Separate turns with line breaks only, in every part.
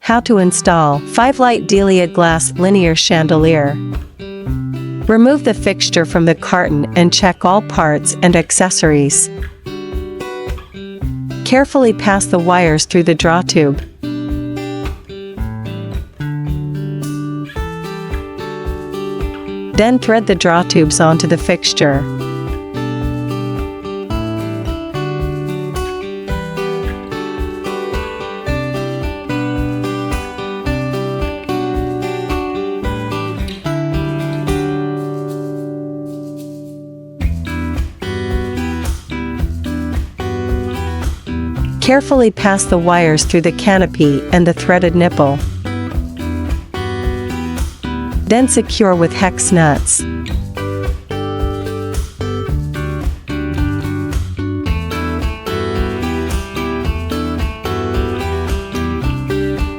How to install 5-light Delia glass linear chandelier. Remove the fixture from the carton and check all parts and accessories. Carefully pass the wires through the draw tube. Then thread the draw tubes onto the fixture. Carefully pass the wires through the canopy and the threaded nipple. Then secure with hex nuts.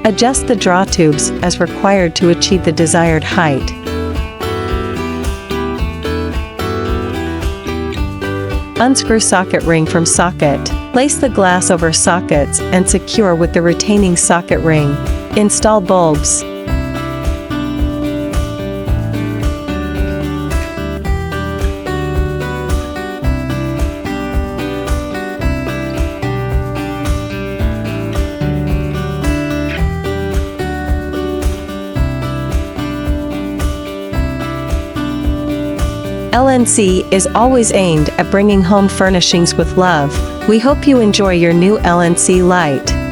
Adjust the draw tubes as required to achieve the desired height. Unscrew socket ring from socket. Place the glass over sockets and secure with the retaining socket ring. Install bulbs. LNC is always aimed at bringing home furnishings with love. We hope you enjoy your new LNC light.